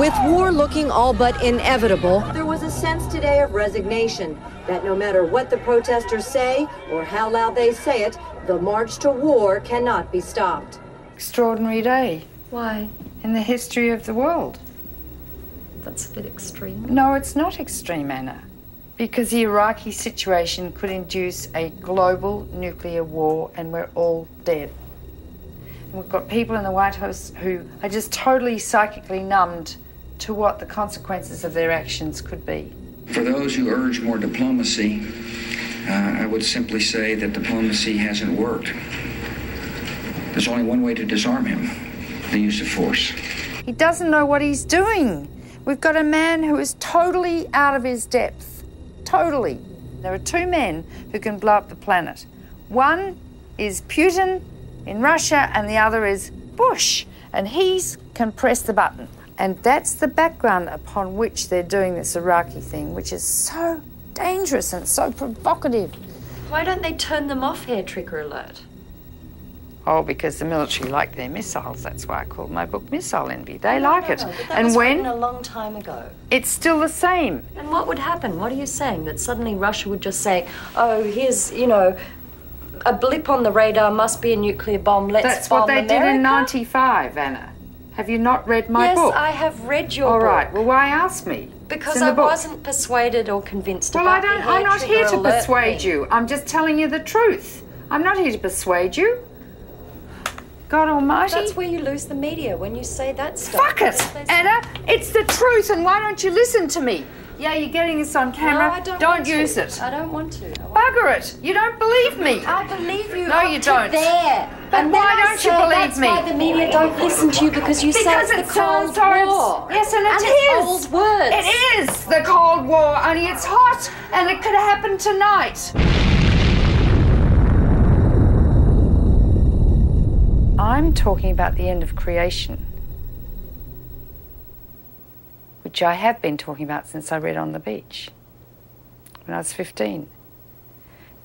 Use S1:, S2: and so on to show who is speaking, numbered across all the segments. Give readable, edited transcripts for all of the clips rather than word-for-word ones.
S1: With war looking all but inevitable, there was a sense today of resignation that no matter what the protesters say or how loud they say it, the march to war cannot be stopped.
S2: Extraordinary day.
S3: Why?
S2: In the history of the world.
S3: That's a bit extreme.
S2: No, it's not extreme, Anna. Because the Iraqi situation could induce a global nuclear war and we're all dead. And we've got people in the White House who are just totally psychically numbed to what the consequences of their actions could be.
S4: For those who urge more diplomacy, I would simply say that diplomacy hasn't worked. There's only one way to disarm him, the use of force.
S2: He doesn't know what he's doing. We've got a man who is totally out of his depth. Totally. There are two men who can blow up the planet. One is Putin in Russia and the other is Bush. And he can press the button. And that's the background upon which they're doing this Iraqi thing, which is so dangerous and so provocative.
S3: Why don't they turn them off, hair trigger alert?
S2: Oh, because the military like their missiles. That's why I called my book Missile Envy. They like it.
S3: But that
S2: and
S3: was
S2: when
S3: written a long time ago.
S2: It's still the same.
S3: And what would happen? What are you saying? That suddenly Russia would just say, oh, here's, you know, a blip on the radar, must be a nuclear bomb, let's bomb America?
S2: That's what they did in 95, Anna. Have you not read my book?
S3: Yes, I have read your book.
S2: All right, well, why ask me?
S3: Because I wasn't persuaded or convinced
S2: well,
S3: about
S2: I'm not here to persuade you. I'm just telling you the truth. I'm not here to persuade you. God almighty.
S3: That's where you lose the media, when you say that stuff.
S2: Fuck it, Anna. It's the truth, and why don't you listen to me? Yeah, you're getting this on camera.
S3: No, I don't
S2: use it.
S3: I don't want to.
S2: Bugger it. You don't believe me.
S3: I believe you.
S2: No, you don't.
S3: There.
S2: But why don't you believe me?
S3: That's why the media don't listen to you, because you say it's the Cold War.
S2: Yes, and it
S3: is.
S2: Old
S3: words.
S2: It is the Cold War, only it's hot, and it could happen tonight. I'm talking about the end of creation, which I have been talking about since I read On the Beach when I was 15.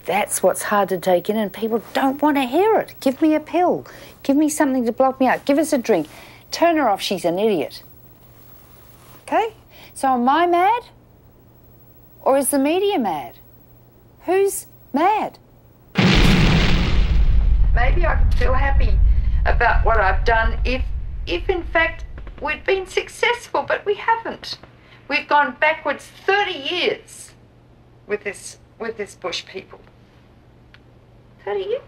S2: That's what's hard to take in, and people don't want to hear it. Give me a pill. Give me something to block me out. Give us a drink. Turn her off, she's an idiot. Okay? So am I mad? Or is the media mad? Who's mad? Maybe I can feel happy about what I've done if in fact we'd been successful, but we haven't. We've gone backwards 30 years with this Bush people. 30 years?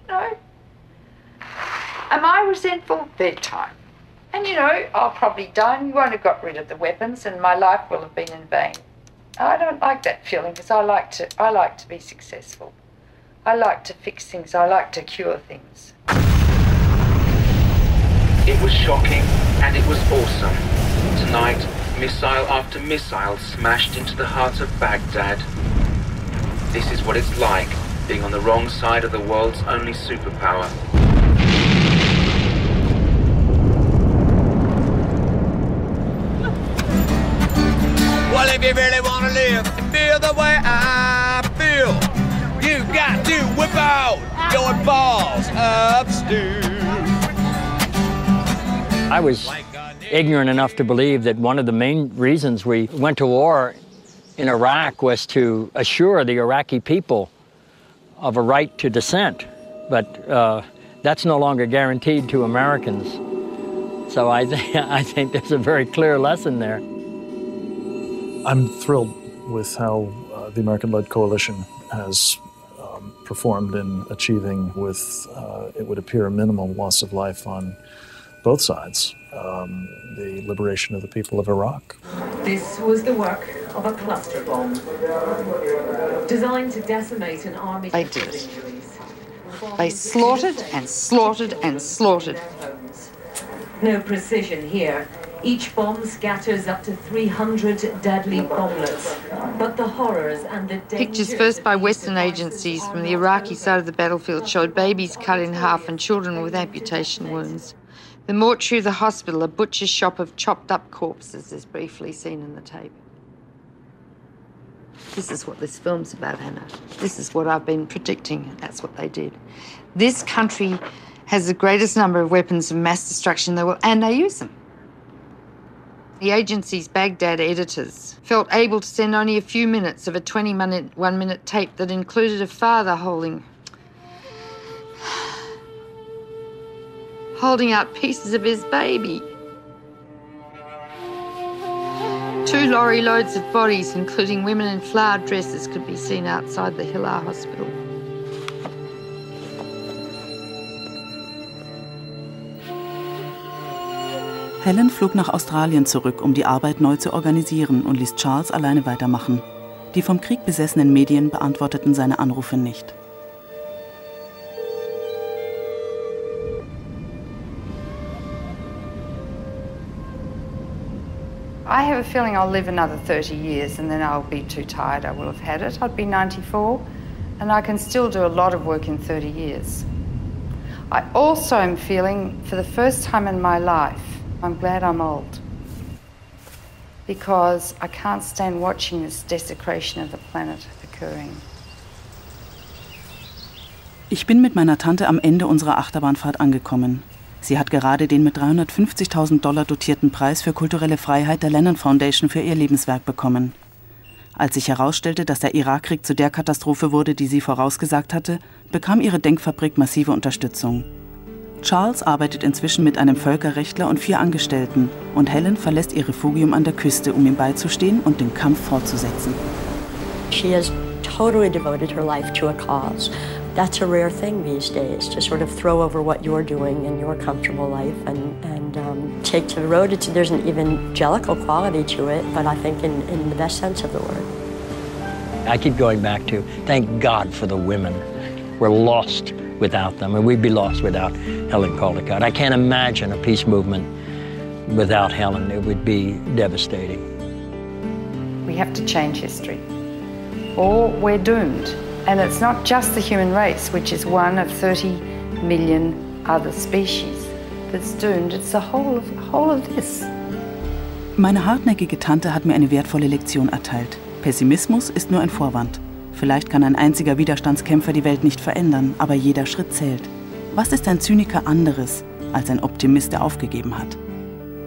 S2: No. Am I resentful? Big time. And you know, I'll probably die and you won't have got rid of the weapons and my life will have been in vain. I don't like that feeling because I like to be successful. I like to fix things. I like to cure things.
S5: It was shocking and it was awesome. Tonight, missile after missile smashed into the heart of Baghdad. This is what it's like being on the wrong side of the world's only superpower.
S6: Well, if you really want to live and feel the way I feel, you got to whip out your balls upstairs.
S7: I was ignorant enough to believe that one of the main reasons we went to war in Iraq was to assure the Iraqi people of a right to dissent. But that's no longer guaranteed to Americans. So I think there's a very clear lesson there.
S8: I'm thrilled with how the American-led coalition has performed in achieving, with it would appear, a minimal loss of life on both sides, the liberation of the people of Iraq.
S9: This was the work of a cluster bomb designed to decimate an army.
S2: They did it. They slaughtered and slaughtered and slaughtered.
S9: No precision here. Each bomb scatters up to 300 deadly bomblets. But the horrors and the dangers...
S2: Pictures first by Western agencies from the Iraqi side of the battlefield showed babies cut in half and children with amputation wounds. The mortuary of the hospital, a butcher's shop of chopped-up corpses, is briefly seen in the tape. This is what this film's about, Anna. This is what I've been predicting. That's what they did. This country has the greatest number of weapons of mass destruction in the world, and they use them. The agency's Baghdad editors felt able to send only a few minutes of a 1-minute tape that included a father holding out pieces of his baby. 2 lorry loads of bodies, including women in flowered dresses, could be seen outside the Hilal Hospital.
S10: Helen flog nach Australien zurück, um die Arbeit neu zu organisieren und ließ Charles alleine weitermachen. Die vom Krieg besessenen Medien beantworteten seine Anrufe nicht.
S2: I have a feeling I'll live another 30 years and then I'll be too tired. I will have had it. I'd be 94 and I can still do a lot of work in 30 years. I also am feeling, for the first time in my life, I'm glad I'm old. Because I can't stand watching this desecration of the planet occurring.
S10: Ich bin mit meiner Tante am Ende unserer Achterbahnfahrt angekommen. Sie hat gerade den mit $350.000 dotierten Preis für kulturelle Freiheit der Lennon Foundation für ihr Lebenswerk bekommen. Als sich herausstellte, dass der Irakkrieg zu der Katastrophe wurde, die sie vorausgesagt hatte, bekam ihre Denkfabrik massive Unterstützung. Charles arbeitet inzwischen mit einem Völkerrechtler und 4 Angestellten und Helen verlässt ihr Refugium an der Küste, um ihm beizustehen und den Kampf fortzusetzen.
S3: She has totally devoted her life to a cause. That's a rare thing these days, to sort of throw over what you're doing in your comfortable life and take to the road. There's an evangelical quality to it, but I think in the best sense of the word.
S7: I keep going back to, thank God for the women. We're lost without them, and we'd be lost without Helen Caldicott. I can't imagine a peace movement without Helen. It would be devastating.
S2: We have to change history, or we're doomed. And it's not just the human race, which is one of 30 million other species that's doomed. It's the whole of this.
S10: Meine hartnäckige Tante hat mir eine wertvolle Lektion erteilt. Pessimismus ist nur ein Vorwand. Vielleicht kann ein einziger Widerstandskämpfer die Welt nicht verändern, aber jeder Schritt zählt. Was ist ein Zyniker anderes als ein Optimist, der aufgegeben hat?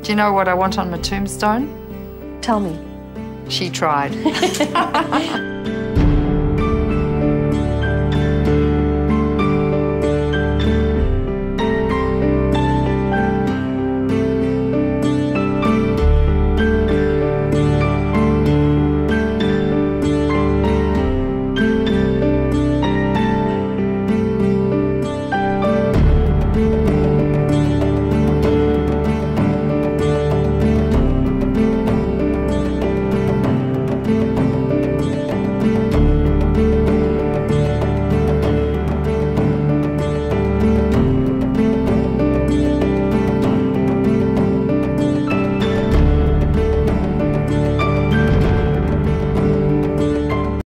S2: Do you know what I want on my tombstone?
S3: Tell me.
S2: She tried.